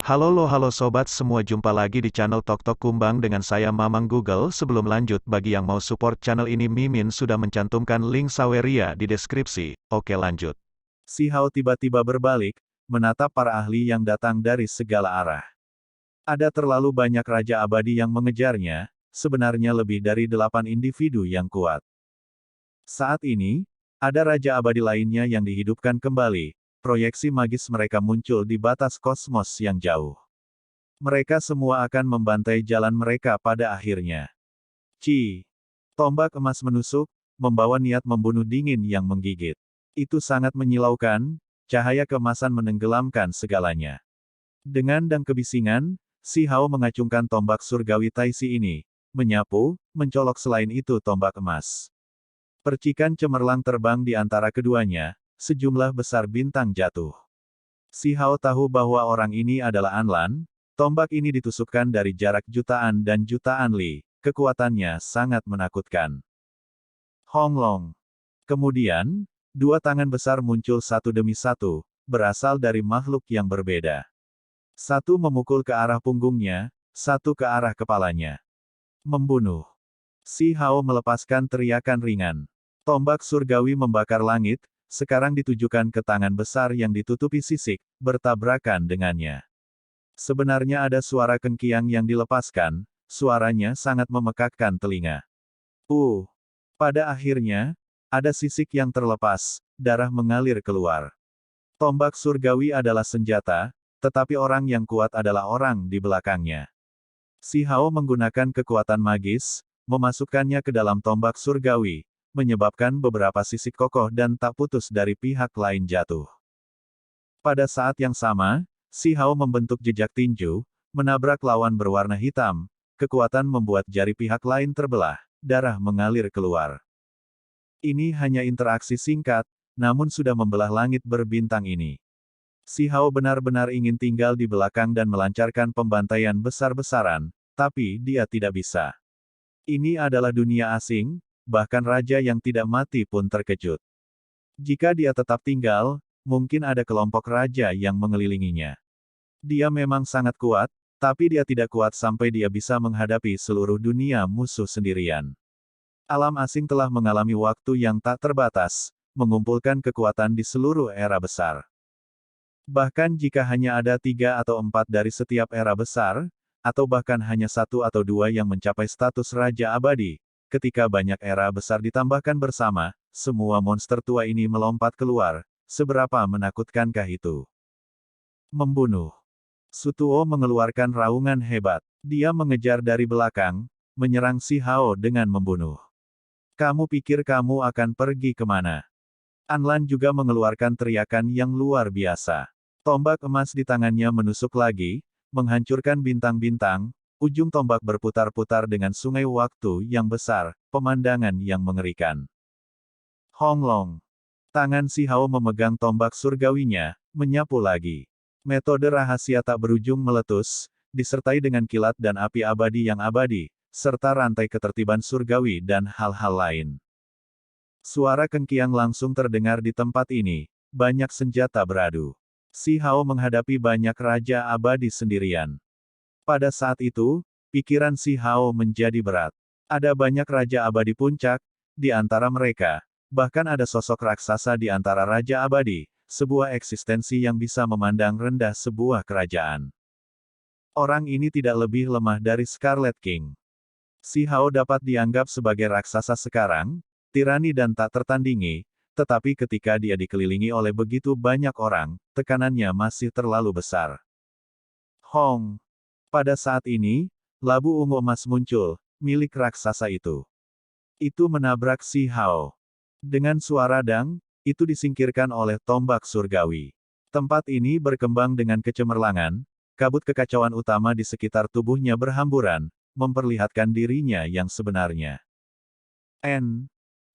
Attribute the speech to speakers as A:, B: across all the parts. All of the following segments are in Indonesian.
A: Halo sobat semua, jumpa lagi di channel Tok Tok Kumbang dengan saya Mamang Google. Sebelum lanjut, bagi yang mau support channel ini, Mimin sudah mencantumkan link Saweria di deskripsi. Oke, lanjut.
B: Si Hao tiba-tiba berbalik, menatap para ahli yang datang dari segala arah. Ada terlalu banyak Raja Abadi yang mengejarnya, sebenarnya lebih dari 8 individu yang kuat. Saat ini, ada Raja Abadi lainnya yang dihidupkan kembali. Proyeksi magis mereka muncul di batas kosmos yang jauh. Mereka semua akan membantai jalan mereka pada akhirnya. Tombak emas menusuk, membawa niat membunuh dingin yang menggigit. Itu sangat menyilaukan, cahaya keemasan menenggelamkan segalanya. Dengan dang kebisingan, si Hao mengacungkan tombak surgawi Taisi ini, menyapu, mencolok selain itu tombak emas. Percikan cemerlang terbang di antara keduanya, sejumlah besar bintang jatuh. Si Hao tahu bahwa orang ini adalah Anlan, tombak ini ditusukkan dari jarak jutaan dan jutaan li, kekuatannya sangat menakutkan. Honglong. Kemudian, dua tangan besar muncul satu demi satu, berasal dari makhluk yang berbeda. Satu memukul ke arah punggungnya, satu ke arah kepalanya. Membunuh. Si Hao melepaskan teriakan ringan. Tombak surgawi membakar langit, sekarang ditujukan ke tangan besar yang ditutupi sisik, bertabrakan dengannya. Sebenarnya ada suara kengkiang yang dilepaskan, suaranya sangat memekakkan telinga. Pada akhirnya, ada sisik yang terlepas, darah mengalir keluar. Tombak surgawi adalah senjata, tetapi orang yang kuat adalah orang di belakangnya. Si Hao menggunakan kekuatan magis, memasukkannya ke dalam tombak surgawi, menyebabkan beberapa sisik kokoh dan tak putus dari pihak lain jatuh. Pada saat yang sama, si Hao membentuk jejak tinju, menabrak lawan berwarna hitam, kekuatan membuat jari pihak lain terbelah, darah mengalir keluar. Ini hanya interaksi singkat, namun sudah membelah langit berbintang ini. Si Hao benar-benar ingin tinggal di belakang dan melancarkan pembantaian besar-besaran, tapi dia tidak bisa. Ini adalah dunia asing, bahkan raja yang tidak mati pun terkejut. Jika dia tetap tinggal, mungkin ada kelompok raja yang mengelilinginya. Dia memang sangat kuat, tapi dia tidak kuat sampai dia bisa menghadapi seluruh dunia musuh sendirian. Alam asing telah mengalami waktu yang tak terbatas, mengumpulkan kekuatan di seluruh era besar. Bahkan jika hanya ada 3 atau 4 dari setiap era besar, atau bahkan hanya 1 atau 2 yang mencapai status Raja Abadi, ketika banyak era besar ditambahkan bersama, semua monster tua ini melompat keluar. Seberapa menakutkankah itu? Membunuh. Sutuo mengeluarkan raungan hebat. Dia mengejar dari belakang, menyerang si Hao dengan membunuh. Kamu pikir kamu akan pergi kemana? Anlan juga mengeluarkan teriakan yang luar biasa. Tombak emas di tangannya menusuk lagi, menghancurkan bintang-bintang. Ujung tombak berputar-putar dengan sungai waktu yang besar, pemandangan yang mengerikan. Honglong. Tangan si Hao memegang tombak surgawinya, menyapu lagi. Metode rahasia tak berujung meletus, disertai dengan kilat dan api abadi yang abadi, serta rantai ketertiban surgawi dan hal-hal lain. Suara kengkiang langsung terdengar di tempat ini, banyak senjata beradu. Si Hao menghadapi banyak raja abadi sendirian. Pada saat itu, pikiran si Hao menjadi berat. Ada banyak raja abadi puncak, di antara mereka, bahkan ada sosok raksasa di antara raja abadi, sebuah eksistensi yang bisa memandang rendah sebuah kerajaan. Orang ini tidak lebih lemah dari Scarlet King. Si Hao dapat dianggap sebagai raksasa sekarang, tirani dan tak tertandingi, tetapi ketika dia dikelilingi oleh begitu banyak orang, tekanannya masih terlalu besar. Pada saat ini, labu ungu emas muncul, milik raksasa itu. Itu menabrak si Hao. Dengan suara dang, itu disingkirkan oleh tombak surgawi. Tempat ini berkembang dengan kecemerlangan, kabut kekacauan utama di sekitar tubuhnya berhamburan, memperlihatkan dirinya yang sebenarnya.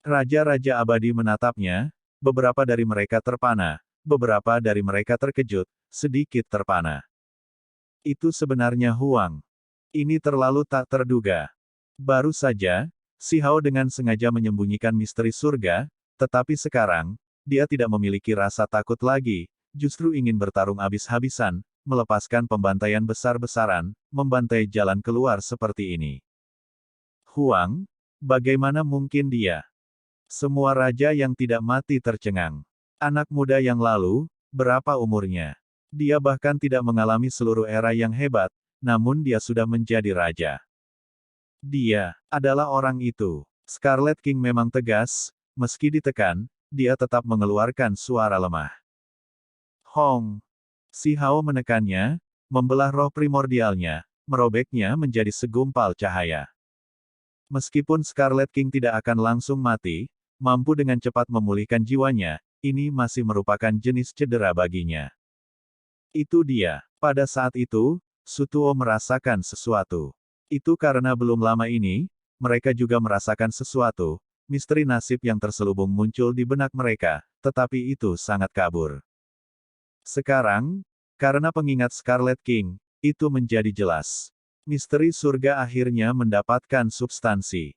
B: Raja-raja abadi menatapnya, beberapa dari mereka terpana, beberapa dari mereka terkejut, sedikit terpana. Itu sebenarnya Huang. Ini terlalu tak terduga. Baru saja, si Hao dengan sengaja menyembunyikan misteri surga, Tetapi sekarang, dia tidak memiliki rasa takut lagi, justru ingin bertarung habis-habisan, melepaskan pembantaian besar-besaran, membantai jalan keluar seperti ini. Huang, bagaimana mungkin dia? Semua raja yang tidak mati tercengang. Anak muda yang lalu, berapa umurnya? Dia bahkan tidak mengalami seluruh era yang hebat, namun dia sudah menjadi raja. Dia adalah orang itu. Scarlet King memang tegas, meski ditekan, dia tetap mengeluarkan suara lemah. Hong. Si Hao menekannya, membelah roh primordialnya, merobeknya menjadi segumpal cahaya. Meskipun Scarlet King tidak akan langsung mati, mampu dengan cepat memulihkan jiwanya, ini masih merupakan jenis cedera baginya. Itu dia. Pada saat itu, Sutuo merasakan sesuatu. Itu karena belum lama ini, mereka juga merasakan sesuatu, misteri nasib yang terselubung muncul di benak mereka, tetapi itu sangat kabur. Sekarang, karena pengingat Scarlet King, itu menjadi jelas. Misteri surga akhirnya mendapatkan substansi.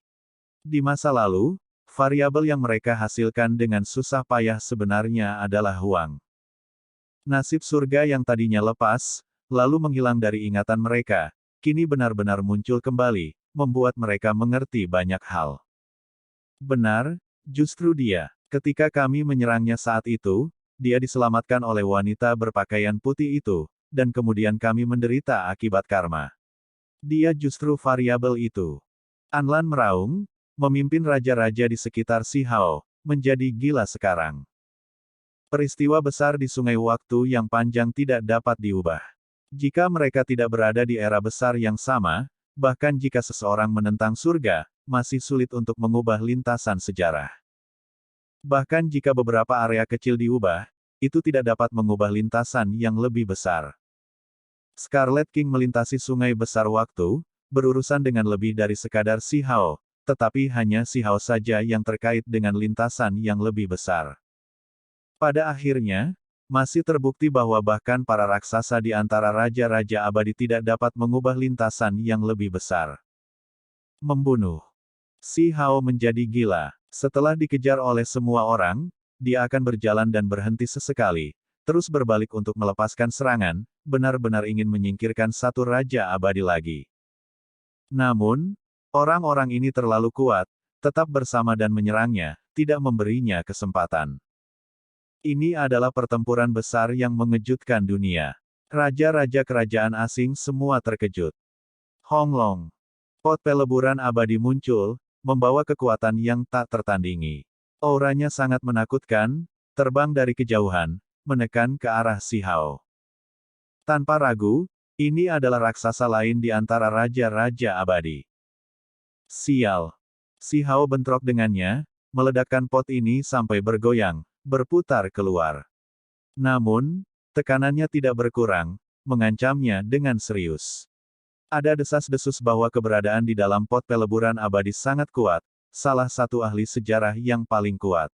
B: Di masa lalu, variabel yang mereka hasilkan dengan susah payah sebenarnya adalah Huang. Nasib surga yang tadinya lepas, lalu menghilang dari ingatan mereka, kini benar-benar muncul kembali, membuat mereka mengerti banyak hal. Benar, justru dia. Ketika kami menyerangnya saat itu, dia diselamatkan oleh wanita berpakaian putih itu, dan kemudian kami menderita akibat karma. Dia justru variabel itu. Anlan meraung, memimpin raja-raja di sekitar Si Hao, menjadi gila sekarang. Peristiwa besar di sungai waktu yang panjang tidak dapat diubah. Jika mereka tidak berada di era besar yang sama, bahkan jika seseorang menentang surga, masih sulit untuk mengubah lintasan sejarah. Bahkan jika beberapa area kecil diubah, itu tidak dapat mengubah lintasan yang lebih besar. Scarlet King melintasi sungai besar waktu, berurusan dengan lebih dari sekadar Si Hao, tetapi hanya Si Hao saja yang terkait dengan lintasan yang lebih besar. Pada akhirnya, masih terbukti bahwa bahkan para raksasa di antara raja-raja abadi tidak dapat mengubah lintasan yang lebih besar. Membunuh. Si Hao menjadi gila. Setelah dikejar oleh semua orang, dia akan berjalan dan berhenti sesekali, terus berbalik untuk melepaskan serangan, benar-benar ingin menyingkirkan satu raja abadi lagi. Namun, orang-orang ini terlalu kuat, tetap bersama dan menyerangnya, tidak memberinya kesempatan. Ini adalah pertempuran besar yang mengejutkan dunia. Raja-raja kerajaan asing semua terkejut. Hong Long. Pot peleburan abadi muncul, membawa kekuatan yang tak tertandingi. Auranya sangat menakutkan, terbang dari kejauhan, menekan ke arah Si Hao. Tanpa ragu, ini adalah raksasa lain di antara raja-raja abadi. Sial. Si Hao bentrok dengannya, meledakkan pot ini sampai bergoyang, berputar keluar. Namun, tekanannya tidak berkurang, mengancamnya dengan serius. Ada desas-desus bahwa keberadaan di dalam pot peleburan abadi sangat kuat, salah satu ahli sejarah yang paling kuat.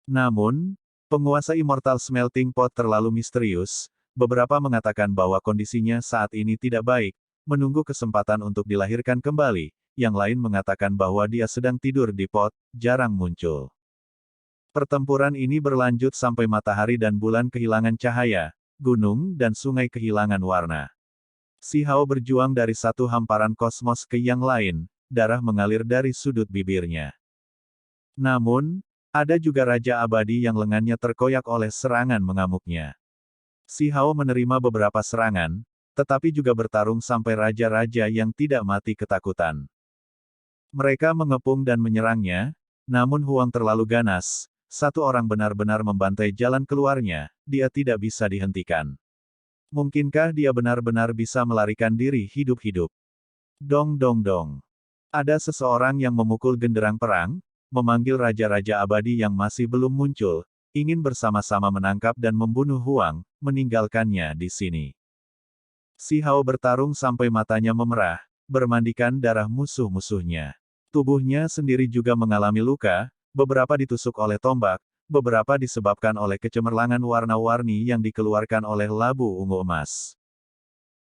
B: Namun, penguasa Immortal Smelting Pot terlalu misterius, beberapa mengatakan bahwa kondisinya saat ini tidak baik, menunggu kesempatan untuk dilahirkan kembali, yang lain mengatakan bahwa dia sedang tidur di pot, jarang muncul. Pertempuran ini berlanjut sampai matahari dan bulan kehilangan cahaya, gunung dan sungai kehilangan warna. Si Hao berjuang dari satu hamparan kosmos ke yang lain, darah mengalir dari sudut bibirnya. Namun, ada juga Raja Abadi yang lengannya terkoyak oleh serangan mengamuknya. Si Hao menerima beberapa serangan, tetapi juga bertarung sampai raja-raja yang tidak mati ketakutan. Mereka mengepung dan menyerangnya, namun Huang terlalu ganas, satu orang benar-benar membantai jalan keluarnya, dia tidak bisa dihentikan. Mungkinkah dia benar-benar bisa melarikan diri hidup-hidup? Dong dong dong. Ada seseorang yang memukul genderang perang, memanggil raja-raja abadi yang masih belum muncul, ingin bersama-sama menangkap dan membunuh Huang, meninggalkannya di sini. Si Hao bertarung sampai matanya memerah, bermandikan darah musuh-musuhnya. Tubuhnya sendiri juga mengalami luka, beberapa ditusuk oleh tombak, beberapa disebabkan oleh kecemerlangan warna-warni yang dikeluarkan oleh labu ungu emas.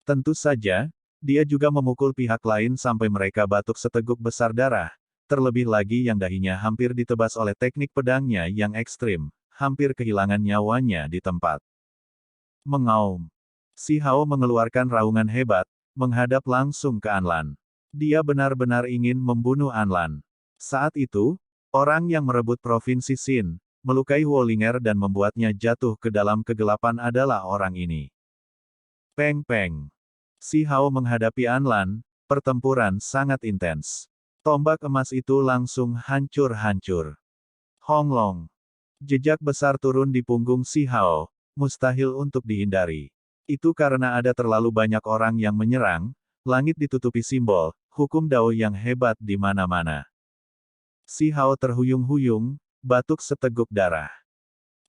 B: Tentu saja, dia juga memukul pihak lain sampai mereka batuk seteguk besar darah, terlebih lagi yang dahinya hampir ditebas oleh teknik pedangnya yang ekstrim, hampir kehilangan nyawanya di tempat. Mengaum. Si Hao mengeluarkan raungan hebat, menghadap langsung ke Anlan. Dia benar-benar ingin membunuh Anlan. Saat itu, orang yang merebut Provinsi Xin, melukai Wollinger dan membuatnya jatuh ke dalam kegelapan adalah orang ini. Peng Peng. Si Hao menghadapi Anlan, pertempuran sangat intens. Tombak emas itu langsung hancur-hancur. Honglong. Jejak besar turun di punggung Si Hao, mustahil untuk dihindari. Itu karena ada terlalu banyak orang yang menyerang, langit ditutupi simbol, hukum Dao yang hebat di mana-mana. Si Hao terhuyung-huyung, batuk seteguk darah.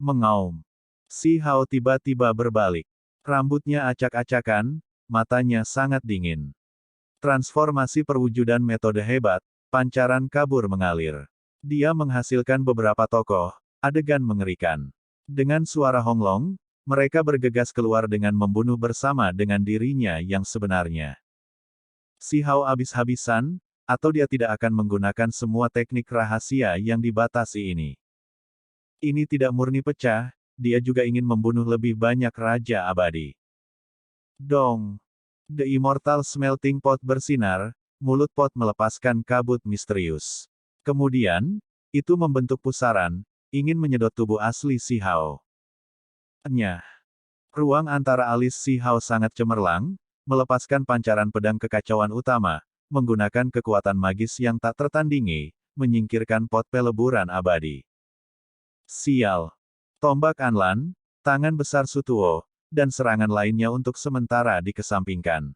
B: Mengaum. Si Hao tiba-tiba berbalik. Rambutnya acak-acakan, matanya sangat dingin. Transformasi perwujudan metode hebat, pancaran kabur mengalir. Dia menghasilkan beberapa tokoh, adegan mengerikan. Dengan suara honglong, mereka bergegas keluar dengan membunuh bersama dengan dirinya yang sebenarnya. Si Hao habis-habisan, atau dia tidak akan menggunakan semua teknik rahasia yang dibatasi ini. Ini tidak murni pecah, dia juga ingin membunuh lebih banyak Raja Abadi. Dong. The Immortal Smelting Pot bersinar, mulut pot melepaskan kabut misterius. Kemudian, itu membentuk pusaran, ingin menyedot tubuh asli Si Hao. Nyah. Ruang antara alis Si Hao sangat cemerlang, melepaskan pancaran pedang kekacauan utama, menggunakan kekuatan magis yang tak tertandingi, menyingkirkan pot peleburan abadi. Sial. Tombak Anlan, tangan besar Sutuo, dan serangan lainnya untuk sementara dikesampingkan.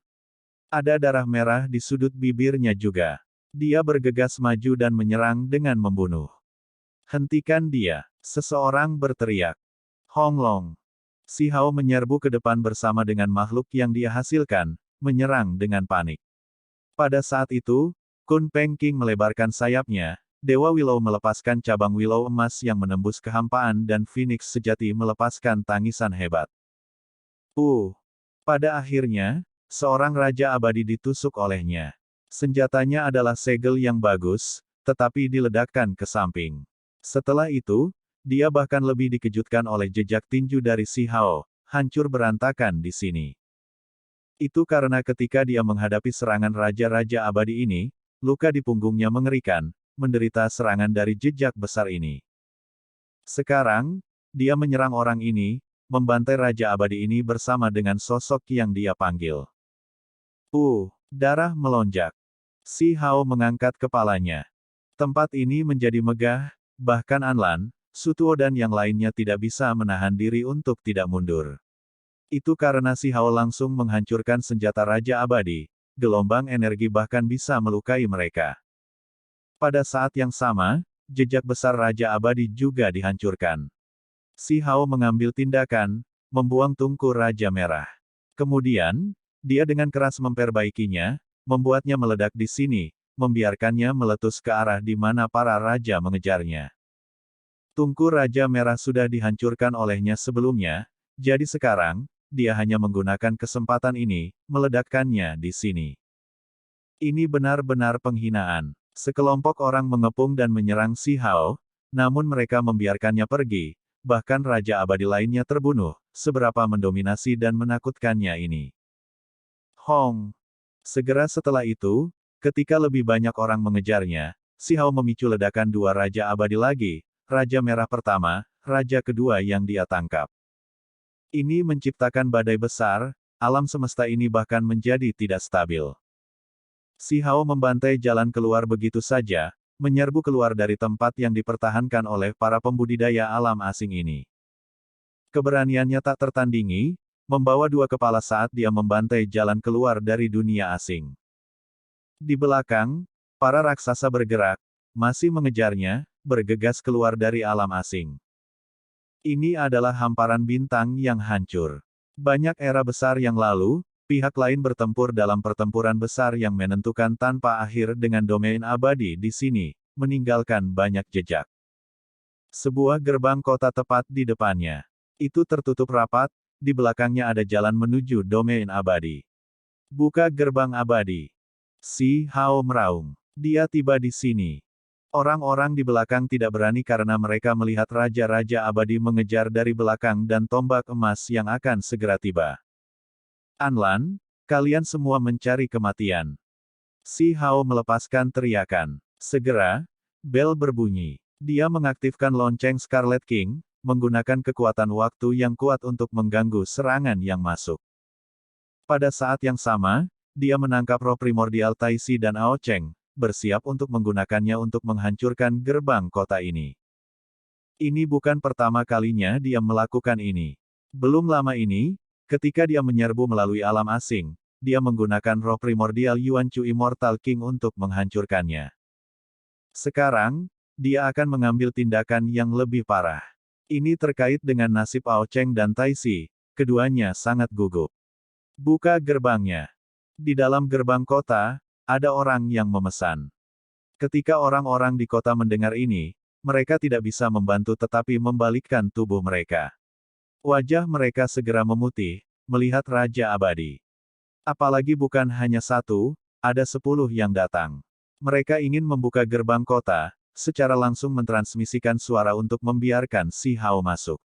B: Ada darah merah di sudut bibirnya juga. Dia bergegas maju dan menyerang dengan membunuh. Hentikan dia, seseorang berteriak. Honglong. Si Hao menyerbu ke depan bersama dengan makhluk yang dia hasilkan, menyerang dengan panik. Pada saat itu, Kun Peng King melebarkan sayapnya, Dewa Willow melepaskan cabang Willow emas yang menembus kehampaan dan Phoenix sejati melepaskan tangisan hebat. Pada akhirnya, seorang Raja Abadi ditusuk olehnya. Senjatanya adalah segel yang bagus, tetapi diledakkan ke samping. Setelah itu, dia bahkan lebih dikejutkan oleh jejak tinju dari Si Hao, hancur berantakan di sini. Itu karena ketika dia menghadapi serangan Raja-Raja Abadi ini, luka di punggungnya mengerikan, menderita serangan dari jejak besar ini. Sekarang, dia menyerang orang ini, membantai Raja Abadi ini bersama dengan sosok yang dia panggil. Darah melonjak. Si Hao mengangkat kepalanya. Tempat ini menjadi megah, bahkan Anlan, Sutuo dan yang lainnya tidak bisa menahan diri untuk tidak mundur. Itu karena Si Hao langsung menghancurkan senjata Raja Abadi, gelombang energi bahkan bisa melukai mereka. Pada saat yang sama, jejak besar Raja Abadi juga dihancurkan. Si Hao mengambil tindakan, membuang tungku Raja Merah. Kemudian, dia dengan keras memperbaikinya, membuatnya meledak di sini, membiarkannya meletus ke arah di mana para raja mengejarnya. Tungku Raja Merah sudah dihancurkan olehnya sebelumnya, jadi sekarang, dia hanya menggunakan kesempatan ini, meledakkannya di sini. Ini benar-benar penghinaan. Sekelompok orang mengepung dan menyerang Si Hao, namun mereka membiarkannya pergi, bahkan Raja Abadi lainnya terbunuh, seberapa mendominasi dan menakutkannya ini. Hong. Segera setelah itu, ketika lebih banyak orang mengejarnya, Si Hao memicu ledakan dua Raja Abadi lagi, Raja Merah pertama, Raja kedua yang dia tangkap. Ini menciptakan badai besar, alam semesta ini bahkan menjadi tidak stabil. Si Hao membantai jalan keluar begitu saja, menyerbu keluar dari tempat yang dipertahankan oleh para pembudidaya alam asing ini. Keberaniannya tak tertandingi, membawa dua kepala saat dia membantai jalan keluar dari dunia asing. Di belakang, para raksasa bergerak, masih mengejarnya, bergegas keluar dari alam asing. Ini adalah hamparan bintang yang hancur. Banyak era besar yang lalu, pihak lain bertempur dalam pertempuran besar yang menentukan tanpa akhir dengan domain abadi di sini, meninggalkan banyak jejak. Sebuah gerbang kota tepat di depannya. Itu tertutup rapat, di belakangnya ada jalan menuju domain abadi. Buka gerbang abadi. Si Hao meraung. Dia tiba di sini. Orang-orang di belakang tidak berani karena mereka melihat Raja-Raja Abadi mengejar dari belakang dan tombak emas yang akan segera tiba. Anlan, kalian semua mencari kematian. Si Hao melepaskan teriakan. Segera, bel berbunyi. Dia mengaktifkan lonceng Scarlet King, menggunakan kekuatan waktu yang kuat untuk mengganggu serangan yang masuk. Pada saat yang sama, dia menangkap roh primordial Taisi dan Ao Cheng, bersiap untuk menggunakannya untuk menghancurkan gerbang kota ini. Ini bukan pertama kalinya dia melakukan ini. Belum lama ini, ketika dia menyerbu melalui alam asing, dia menggunakan roh primordial Yuan Chu Immortal King untuk menghancurkannya. Sekarang, dia akan mengambil tindakan yang lebih parah. Ini terkait dengan nasib Ao Cheng dan Taisi, keduanya sangat gugup. Buka gerbangnya. Di dalam gerbang kota, ada orang yang memesan. Ketika orang-orang di kota mendengar ini, mereka tidak bisa membantu tetapi membalikkan tubuh mereka. Wajah mereka segera memutih, melihat Raja Abadi. Apalagi bukan hanya satu, ada 10 yang datang. Mereka ingin membuka gerbang kota, secara langsung mentransmisikan suara untuk membiarkan si Hao masuk.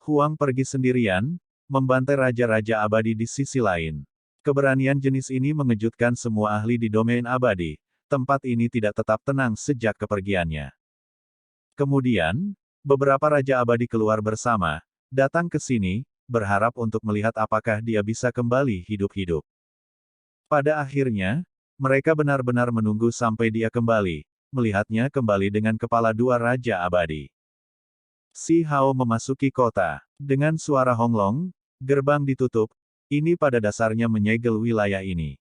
B: Huang pergi sendirian, membantai Raja-Raja Abadi di sisi lain. Keberanian jenis ini mengejutkan semua ahli di domain abadi, tempat ini tidak tetap tenang sejak kepergiannya. Kemudian, beberapa Raja Abadi keluar bersama, datang ke sini, berharap untuk melihat apakah dia bisa kembali hidup-hidup. Pada akhirnya, mereka benar-benar menunggu sampai dia kembali, melihatnya kembali dengan kepala 2 Raja Abadi. Si Hao memasuki kota. Dengan suara honglong, gerbang ditutup. Ini pada dasarnya menyegel wilayah ini.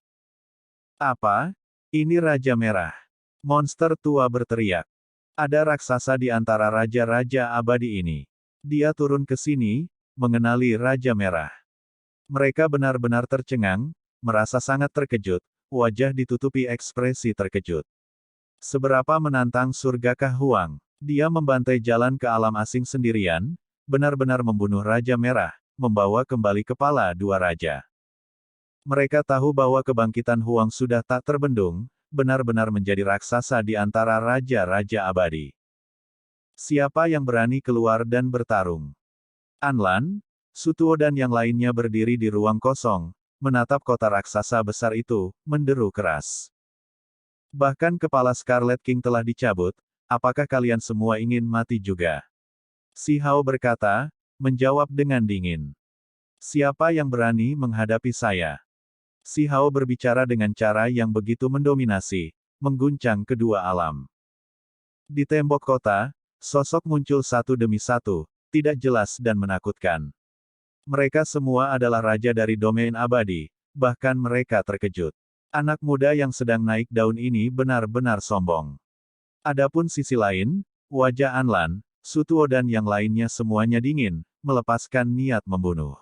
B: Apa? Ini Raja Merah. Monster tua berteriak. Ada raksasa di antara Raja-Raja Abadi ini. Dia turun ke sini, mengenali Raja Merah. Mereka benar-benar tercengang, merasa sangat terkejut, wajah ditutupi ekspresi terkejut. Seberapa menantang surgakah Huang? Dia membantai jalan ke alam asing sendirian, benar-benar membunuh Raja Merah, membawa kembali kepala 2 raja. Mereka tahu bahwa kebangkitan Huang sudah tak terbendung, benar-benar menjadi raksasa di antara Raja-Raja Abadi. Siapa yang berani keluar dan bertarung? Anlan, Sutuo dan yang lainnya berdiri di ruang kosong, menatap kota raksasa besar itu, menderu keras. Bahkan kepala Scarlet King telah dicabut, apakah kalian semua ingin mati juga? Si Hao berkata, menjawab dengan dingin. Siapa yang berani menghadapi saya? Si Hao berbicara dengan cara yang begitu mendominasi, mengguncang kedua alam. Di tembok kota, sosok muncul satu demi satu, tidak jelas dan menakutkan. Mereka semua adalah raja dari domain abadi, bahkan mereka terkejut. Anak muda yang sedang naik daun ini benar-benar sombong. Adapun sisi lain, wajah Anlan, Sutuo dan yang lainnya semuanya dingin, melepaskan niat membunuh.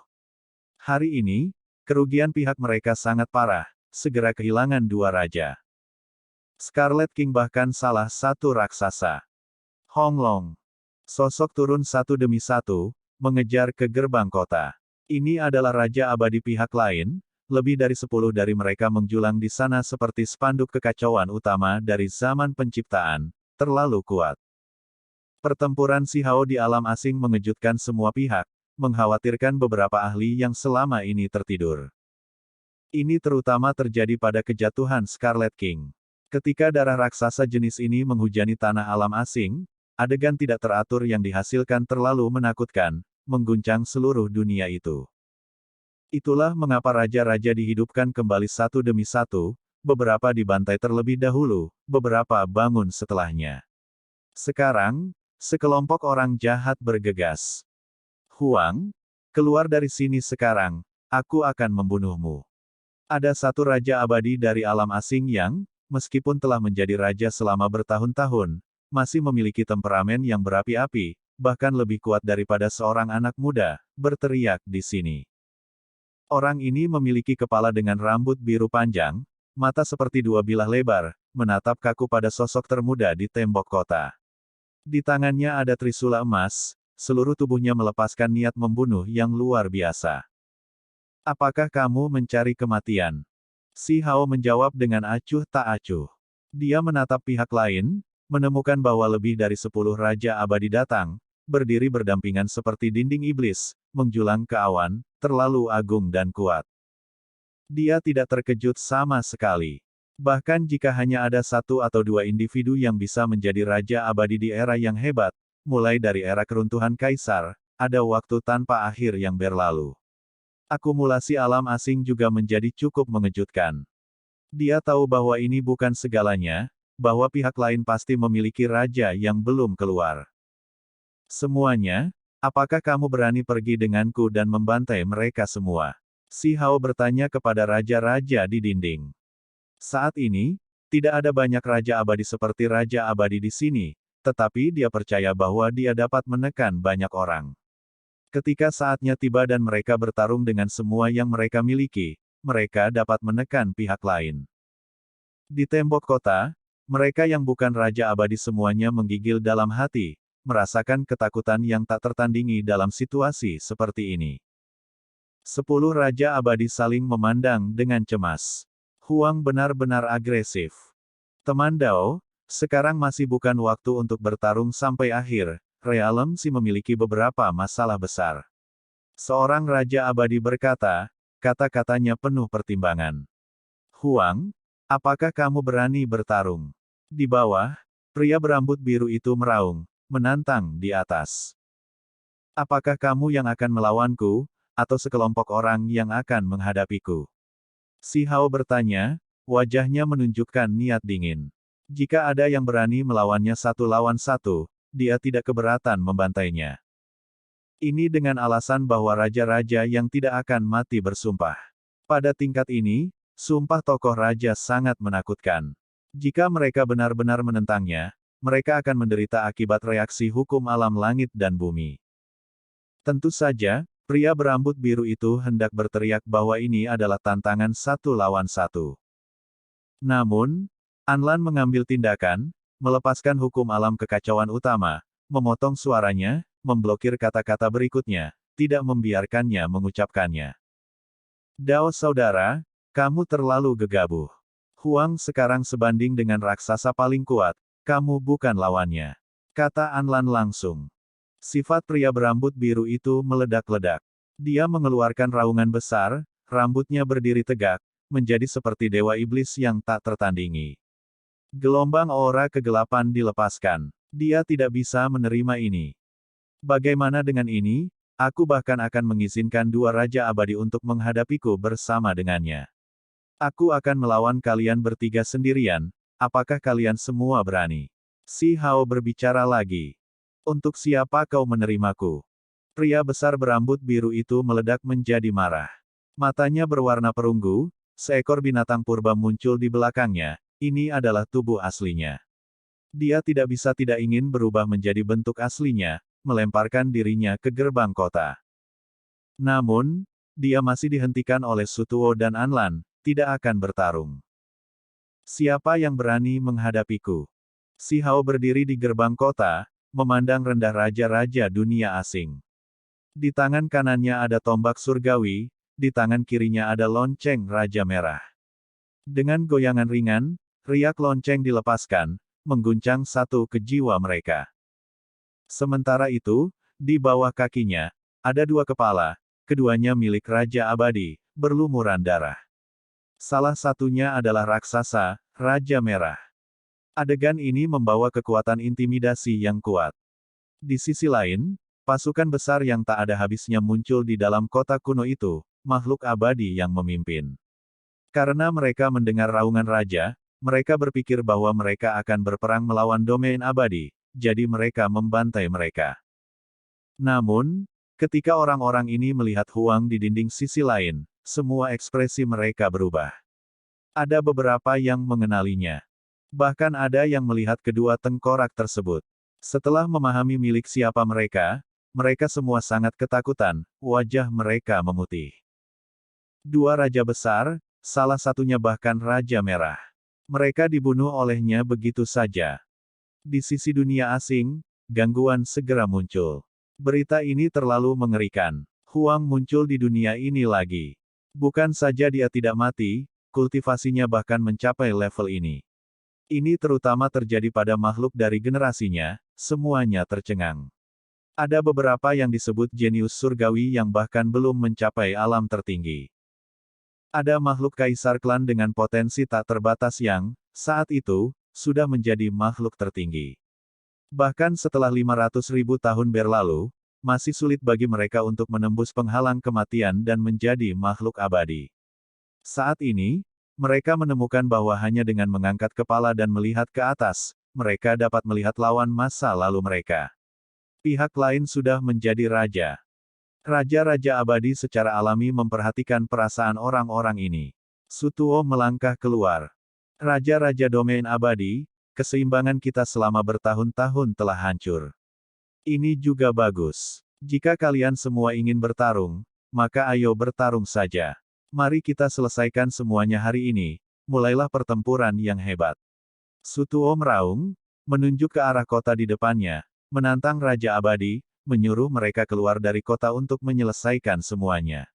B: Hari ini, kerugian pihak mereka sangat parah, segera kehilangan 2 raja. Scarlet King bahkan salah satu raksasa. Honglong. Sosok turun satu demi satu, mengejar ke gerbang kota. Ini adalah Raja Abadi pihak lain, lebih dari 10 dari mereka menjulang di sana seperti spanduk kekacauan utama dari zaman penciptaan, terlalu kuat. Pertempuran Si Hao di alam asing mengejutkan semua pihak, mengkhawatirkan beberapa ahli yang selama ini tertidur. Ini terutama terjadi pada kejatuhan Scarlet King. Ketika darah raksasa jenis ini menghujani tanah alam asing, adegan tidak teratur yang dihasilkan terlalu menakutkan, mengguncang seluruh dunia itu. Itulah mengapa raja-raja dihidupkan kembali satu demi satu, beberapa dibantai terlebih dahulu, beberapa bangun setelahnya. Sekarang, sekelompok orang jahat bergegas. Huang, keluar dari sini sekarang, aku akan membunuhmu. Ada satu raja abadi dari alam asing yang, meskipun telah menjadi raja selama bertahun-tahun, masih memiliki temperamen yang berapi-api, bahkan lebih kuat daripada seorang anak muda, berteriak di sini. Orang ini memiliki kepala dengan rambut biru panjang, mata seperti 2 bilah lebar, menatap kaku pada sosok termuda di tembok kota. Di tangannya ada trisula emas, seluruh tubuhnya melepaskan niat membunuh yang luar biasa. Apakah kamu mencari kematian? Si Hao menjawab dengan acuh tak acuh. Dia menatap pihak lain, menemukan bahwa lebih dari 10 Raja Abadi datang, berdiri berdampingan seperti dinding iblis, menjulang ke awan, terlalu agung dan kuat. Dia tidak terkejut sama sekali. Bahkan jika hanya ada satu atau dua individu yang bisa menjadi Raja Abadi di era yang hebat, mulai dari era keruntuhan Kaisar, ada waktu tanpa akhir yang berlalu. Akumulasi alam asing juga menjadi cukup mengejutkan. Dia tahu bahwa ini bukan segalanya, bahwa pihak lain pasti memiliki raja yang belum keluar. Semuanya, apakah kamu berani pergi denganku dan membantai mereka semua? Si Hao bertanya kepada raja-raja di dinding. Saat ini, tidak ada banyak Raja Abadi seperti Raja Abadi di sini, tetapi dia percaya bahwa dia dapat menekan banyak orang. Ketika saatnya tiba dan mereka bertarung dengan semua yang mereka miliki, mereka dapat menekan pihak lain. Di tembok kota, mereka yang bukan Raja Abadi semuanya menggigil dalam hati, merasakan ketakutan yang tak tertandingi dalam situasi seperti ini. 10 Raja Abadi saling memandang dengan cemas. Huang benar-benar agresif. Teman Dao, sekarang masih bukan waktu untuk bertarung sampai akhir, Realm Si memiliki beberapa masalah besar. Seorang Raja Abadi berkata, kata-katanya penuh pertimbangan. Huang, apakah kamu berani bertarung? Di bawah, pria berambut biru itu meraung, menantang di atas. Apakah kamu yang akan melawanku, atau sekelompok orang yang akan menghadapiku? Si Hao bertanya, wajahnya menunjukkan niat dingin. Jika ada yang berani melawannya satu lawan satu, dia tidak keberatan membantainya. Ini dengan alasan bahwa raja-raja yang tidak akan mati bersumpah. Pada tingkat ini, sumpah tokoh raja sangat menakutkan. Jika mereka benar-benar menentangnya, mereka akan menderita akibat reaksi hukum alam langit dan bumi. Tentu saja, pria berambut biru itu hendak berteriak bahwa ini adalah tantangan satu lawan satu. Namun, Anlan mengambil tindakan, melepaskan hukum alam kekacauan utama, memotong suaranya, memblokir kata-kata berikutnya, tidak membiarkannya mengucapkannya. Dao saudara, kamu terlalu gegabah. Huang sekarang sebanding dengan raksasa paling kuat, kamu bukan lawannya. Kata Anlan langsung. Sifat pria berambut biru itu meledak-ledak. Dia mengeluarkan raungan besar, rambutnya berdiri tegak, menjadi seperti dewa iblis yang tak tertandingi. Gelombang aura kegelapan dilepaskan. Dia tidak bisa menerima ini. Bagaimana dengan ini? Aku bahkan akan mengizinkan dua Raja Abadi untuk menghadapiku bersama dengannya. Aku akan melawan kalian bertiga sendirian, apakah kalian semua berani? Si Hao berbicara lagi. Untuk siapa kau menerimaku? Pria besar berambut biru itu meledak menjadi marah. Matanya berwarna perunggu, seekor binatang purba muncul di belakangnya, ini adalah tubuh aslinya. Dia tidak bisa tidak ingin berubah menjadi bentuk aslinya, melemparkan dirinya ke gerbang kota. Namun, dia masih dihentikan oleh Sutuo dan Anlan, tidak akan bertarung. Siapa yang berani menghadapiku? Si Hao berdiri di gerbang kota, memandang rendah raja-raja dunia asing. Di tangan kanannya ada tombak surgawi, di tangan kirinya ada lonceng Raja Merah. Dengan goyangan ringan, riak lonceng dilepaskan, mengguncang satu ke jiwa mereka. Sementara itu, di bawah kakinya, ada dua kepala, keduanya milik Raja Abadi, berlumuran darah. Salah satunya adalah raksasa, Raja Merah. Adegan ini membawa kekuatan intimidasi yang kuat. Di sisi lain, pasukan besar yang tak ada habisnya muncul di dalam kota kuno itu, makhluk abadi yang memimpin. Karena mereka mendengar raungan raja, mereka berpikir bahwa mereka akan berperang melawan domain abadi, jadi mereka membantai mereka. Namun, ketika orang-orang ini melihat Huang di dinding sisi lain, semua ekspresi mereka berubah. Ada beberapa yang mengenalinya. Bahkan ada yang melihat kedua tengkorak tersebut. Setelah memahami milik siapa mereka, mereka semua sangat ketakutan, wajah mereka memutih. Dua raja besar, salah satunya bahkan Raja Merah. Mereka dibunuh olehnya begitu saja. Di sisi dunia asing, gangguan segera muncul. Berita ini terlalu mengerikan. Huang muncul di dunia ini lagi. Bukan saja dia tidak mati, kultivasinya bahkan mencapai level ini. Ini terutama terjadi pada makhluk dari generasinya, semuanya tercengang. Ada beberapa yang disebut jenius surgawi yang bahkan belum mencapai alam tertinggi. Ada makhluk kaisar klan dengan potensi tak terbatas yang, saat itu, sudah menjadi makhluk tertinggi. Bahkan setelah 500.000 tahun berlalu, masih sulit bagi mereka untuk menembus penghalang kematian dan menjadi makhluk abadi. Saat ini, mereka menemukan bahwa hanya dengan mengangkat kepala dan melihat ke atas, mereka dapat melihat lawan masa lalu mereka. Pihak lain sudah menjadi raja. Raja-raja abadi secara alami memperhatikan perasaan orang-orang ini. Sutuo melangkah keluar. Raja-raja domain abadi, keseimbangan kita selama bertahun-tahun telah hancur. Ini juga bagus. Jika kalian semua ingin bertarung, maka ayo bertarung saja. Mari kita selesaikan semuanya hari ini, mulailah pertempuran yang hebat. Sutuo meraung, menunjuk ke arah kota di depannya, menantang Raja Abadi, menyuruh mereka keluar dari kota untuk menyelesaikan semuanya.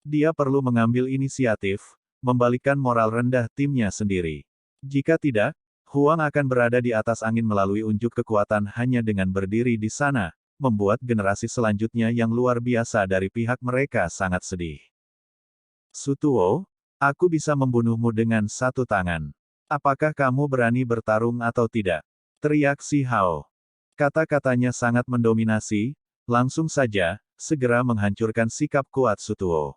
B: Dia perlu mengambil inisiatif, membalikkan moral rendah timnya sendiri. Jika tidak, Huang akan berada di atas angin melalui unjuk kekuatan hanya dengan berdiri di sana, membuat generasi selanjutnya yang luar biasa dari pihak mereka sangat sedih. Sutuo, aku bisa membunuhmu dengan satu tangan. Apakah kamu berani bertarung atau tidak? Teriak si Hao. Kata-katanya sangat mendominasi, langsung saja, segera menghancurkan sikap kuat Sutuo.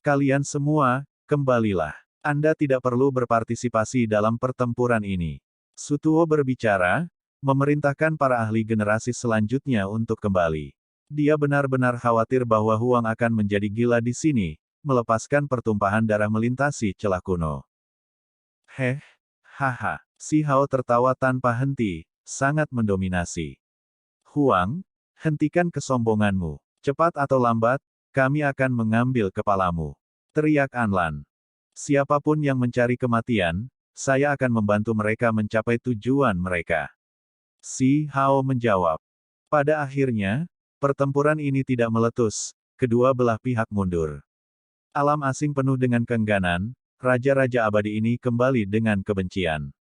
B: Kalian semua, kembalilah. Anda tidak perlu berpartisipasi dalam pertempuran ini. Sutuo berbicara, memerintahkan para ahli generasi selanjutnya untuk kembali. Dia benar-benar khawatir bahwa Huang akan menjadi gila di sini, melepaskan pertumpahan darah melintasi celah kuno. Haha. Si Hao tertawa tanpa henti, sangat mendominasi. Huang, hentikan kesombonganmu. Cepat atau lambat, kami akan mengambil kepalamu. Teriak Anlan. Siapapun yang mencari kematian, saya akan membantu mereka mencapai tujuan mereka. Si Hao menjawab. Pada akhirnya, pertempuran ini tidak meletus, kedua belah pihak mundur. Alam asing penuh dengan keengganan, raja-raja abadi ini kembali dengan kebencian.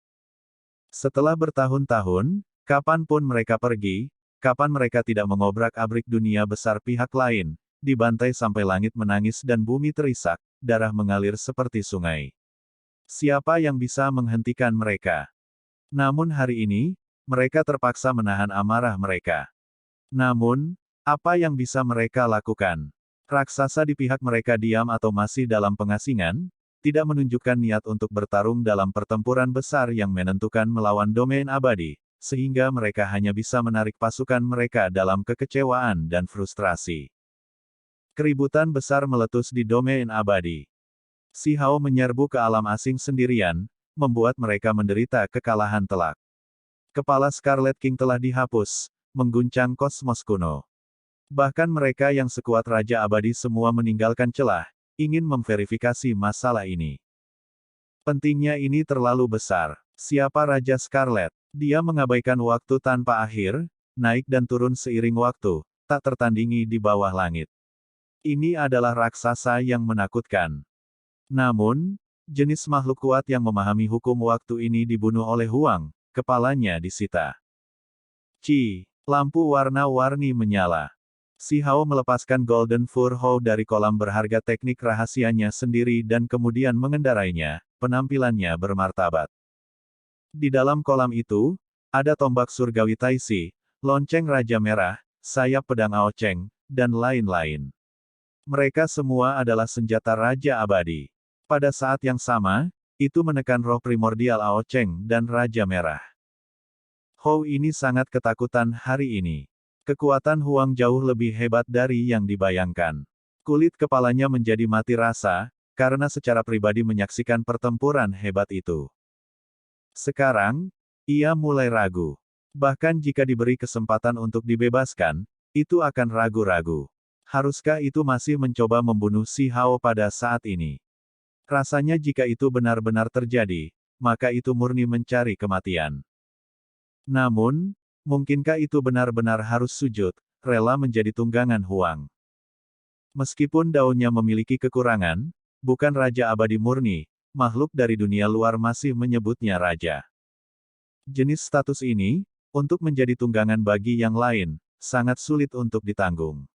B: Setelah bertahun-tahun, kapanpun mereka pergi, kapan mereka tidak mengobrak-abrik dunia besar pihak lain, dibantai sampai langit menangis dan bumi terisak, darah mengalir seperti sungai. Siapa yang bisa menghentikan mereka? Namun hari ini, mereka terpaksa menahan amarah mereka. Namun, apa yang bisa mereka lakukan? Raksasa di pihak mereka diam atau masih dalam pengasingan, tidak menunjukkan niat untuk bertarung dalam pertempuran besar yang menentukan melawan domain abadi, sehingga mereka hanya bisa menarik pasukan mereka dalam kekecewaan dan frustrasi. Keributan besar meletus di domain abadi. Si Hao menyerbu ke alam asing sendirian, membuat mereka menderita kekalahan telak. Kepala Scarlet King telah dihapus, mengguncang kosmos kuno. Bahkan mereka yang sekuat Raja Abadi semua meninggalkan celah, ingin memverifikasi masalah ini. Pentingnya ini terlalu besar. Siapa Raja Scarlet? Dia mengabaikan waktu tanpa akhir, naik dan turun seiring waktu, tak tertandingi di bawah langit. Ini adalah raksasa yang menakutkan. Namun, jenis makhluk kuat yang memahami hukum waktu ini dibunuh oleh Huang, kepalanya disita. Lampu warna-warni menyala. Si Hao melepaskan Golden Fur Hao dari kolam berharga teknik rahasianya sendiri dan kemudian mengendarainya, penampilannya bermartabat. Di dalam kolam itu, ada tombak surgawi Taisi, lonceng Raja Merah, sayap pedang Ao Cheng, dan lain-lain. Mereka semua adalah senjata Raja Abadi. Pada saat yang sama, itu menekan roh primordial Ao Cheng dan Raja Merah. Hou ini sangat ketakutan hari ini. Kekuatan Huang jauh lebih hebat dari yang dibayangkan. Kulit kepalanya menjadi mati rasa, karena secara pribadi menyaksikan pertempuran hebat itu. Sekarang, ia mulai ragu. Bahkan jika diberi kesempatan untuk dibebaskan, itu akan ragu-ragu. Haruskah itu masih mencoba membunuh si Hao pada saat ini? Rasanya jika itu benar-benar terjadi, maka itu murni mencari kematian. Namun, mungkinkah itu benar-benar harus sujud, rela menjadi tunggangan Huang? Meskipun daunnya memiliki kekurangan, bukan Raja Abadi murni, makhluk dari dunia luar masih menyebutnya raja. Jenis status ini, untuk menjadi tunggangan bagi yang lain, sangat sulit untuk ditanggung.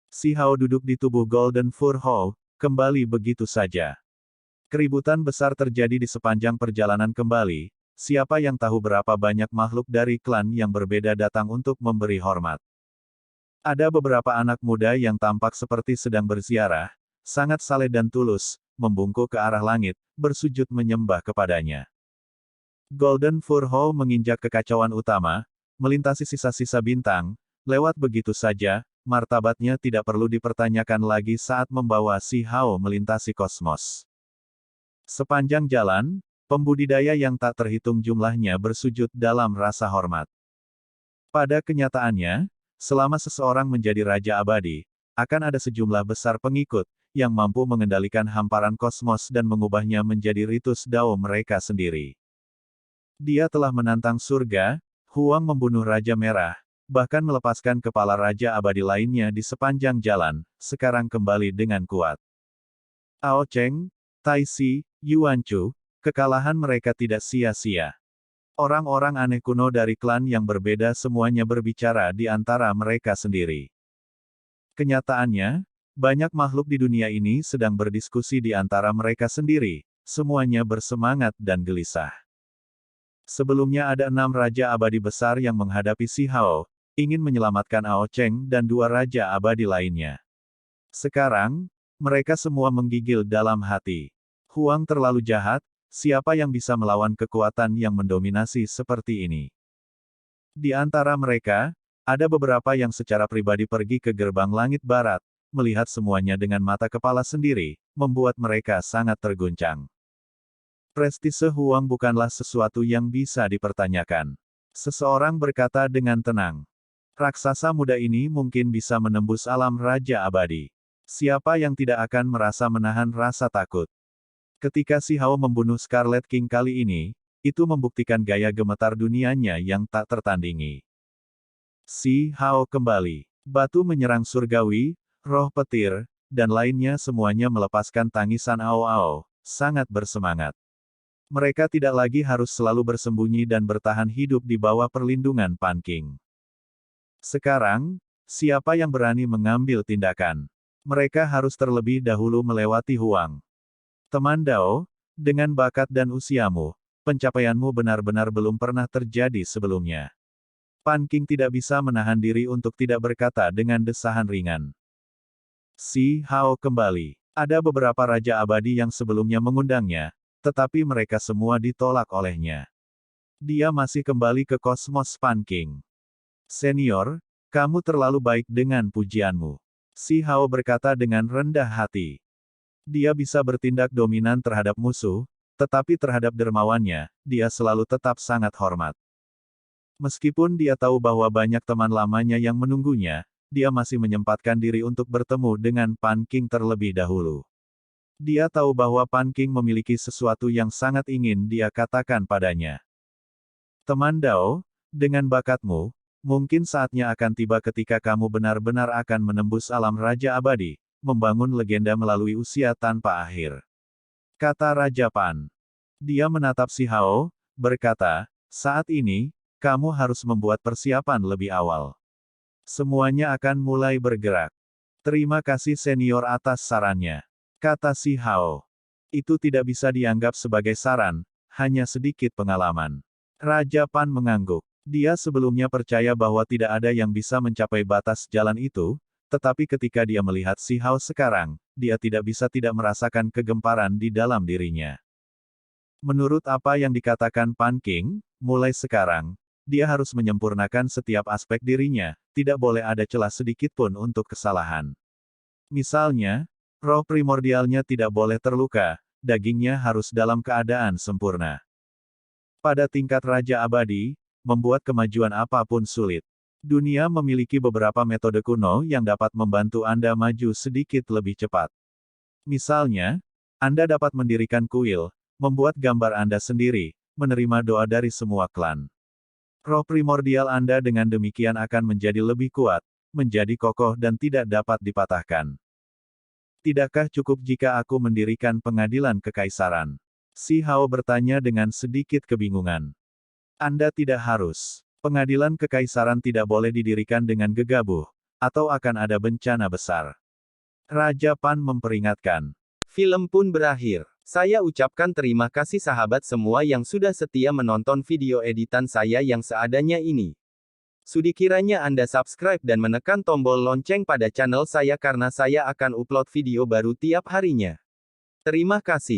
B: Si Hao duduk di tubuh Golden Fur Hao, kembali begitu saja. Keributan besar terjadi di sepanjang perjalanan kembali, siapa yang tahu berapa banyak makhluk dari klan yang berbeda datang untuk memberi hormat. Ada beberapa anak muda yang tampak seperti sedang berziarah, sangat saleh dan tulus, membungkuk ke arah langit, bersujud menyembah kepadanya. Golden Fur Hao menginjak kekacauan utama, melintasi sisa-sisa bintang, lewat begitu saja, martabatnya tidak perlu dipertanyakan lagi saat membawa si Hao melintasi kosmos. Sepanjang jalan, pembudidaya yang tak terhitung jumlahnya bersujud dalam rasa hormat. Pada kenyataannya, selama seseorang menjadi raja abadi, akan ada sejumlah besar pengikut, yang mampu mengendalikan hamparan kosmos dan mengubahnya menjadi ritus Dao mereka sendiri. Dia telah menantang surga, Huang membunuh Raja Merah, bahkan melepaskan kepala raja abadi lainnya di sepanjang jalan, sekarang kembali dengan kuat. Ao Cheng, Tai Si, Yuan Chu, kekalahan mereka tidak sia-sia. Orang-orang aneh kuno dari klan yang berbeda semuanya berbicara di antara mereka sendiri. Kenyataannya, banyak makhluk di dunia ini sedang berdiskusi di antara mereka sendiri, semuanya bersemangat dan gelisah. Sebelumnya ada 6 raja abadi besar yang menghadapi si Hao, ingin menyelamatkan Ao Cheng dan 2 raja abadi lainnya. Sekarang, mereka semua menggigil dalam hati. Huang terlalu jahat, siapa yang bisa melawan kekuatan yang mendominasi seperti ini? Di antara mereka, ada beberapa yang secara pribadi pergi ke gerbang langit barat, melihat semuanya dengan mata kepala sendiri, membuat mereka sangat terguncang. Prestise Huang bukanlah sesuatu yang bisa dipertanyakan. Seseorang berkata dengan tenang. Raksasa muda ini mungkin bisa menembus alam raja abadi. Siapa yang tidak akan merasa menahan rasa takut? Ketika si Hao membunuh Scarlet King kali ini, itu membuktikan gaya gemetar dunianya yang tak tertandingi. Si Hao kembali. Batu menyerang surgawi, roh petir, dan lainnya semuanya melepaskan tangisan Ao-Ao, sangat bersemangat. Mereka tidak lagi harus selalu bersembunyi dan bertahan hidup di bawah perlindungan Pan King. Sekarang, siapa yang berani mengambil tindakan? Mereka harus terlebih dahulu melewati Huang. Teman Dao, dengan bakat dan usiamu, pencapaianmu benar-benar belum pernah terjadi sebelumnya. Pan King tidak bisa menahan diri untuk tidak berkata dengan desahan ringan. Si Hao kembali. Ada beberapa raja abadi yang sebelumnya mengundangnya, tetapi mereka semua ditolak olehnya. Dia masih kembali ke kosmos Pan King. Senior, kamu terlalu baik dengan pujianmu. Si Hao berkata dengan rendah hati. Dia bisa bertindak dominan terhadap musuh, tetapi terhadap dermawannya, dia selalu tetap sangat hormat. Meskipun dia tahu bahwa banyak teman lamanya yang menunggunya, dia masih menyempatkan diri untuk bertemu dengan Pan King terlebih dahulu. Dia tahu bahwa Pan King memiliki sesuatu yang sangat ingin dia katakan padanya. Teman Dao, dengan bakatmu, mungkin saatnya akan tiba ketika kamu benar-benar akan menembus alam Raja Abadi, membangun legenda melalui usia tanpa akhir. Kata Raja Pan. Dia menatap si Hao, berkata, saat ini, kamu harus membuat persiapan lebih awal. Semuanya akan mulai bergerak. Terima kasih senior atas sarannya. Kata si Hao. Itu tidak bisa dianggap sebagai saran, hanya sedikit pengalaman. Raja Pan mengangguk. Dia sebelumnya percaya bahwa tidak ada yang bisa mencapai batas jalan itu, tetapi ketika dia melihat si Hao sekarang, dia tidak bisa tidak merasakan kegemparan di dalam dirinya. Menurut apa yang dikatakan Pan King, mulai sekarang, dia harus menyempurnakan setiap aspek dirinya, tidak boleh ada celah sedikit pun untuk kesalahan. Misalnya, roh primordialnya tidak boleh terluka, dagingnya harus dalam keadaan sempurna. Pada tingkat Raja Abadi, membuat kemajuan apapun sulit. Dunia memiliki beberapa metode kuno yang dapat membantu Anda maju sedikit lebih cepat. Misalnya, Anda dapat mendirikan kuil, membuat gambar Anda sendiri, menerima doa dari semua klan. Roh primordial Anda dengan demikian akan menjadi lebih kuat, menjadi kokoh dan tidak dapat dipatahkan. Tidakkah cukup jika aku mendirikan pengadilan kekaisaran? Si Hao bertanya dengan sedikit kebingungan. Anda tidak harus. Pengadilan kekaisaran tidak boleh didirikan dengan gegabah, atau akan ada bencana besar. Raja Pan memperingatkan.
C: Film pun berakhir. Saya ucapkan terima kasih sahabat semua yang sudah setia menonton video editan saya yang seadanya ini. Sudikiranya Anda subscribe dan menekan tombol lonceng pada channel saya karena saya akan upload video baru tiap harinya. Terima kasih.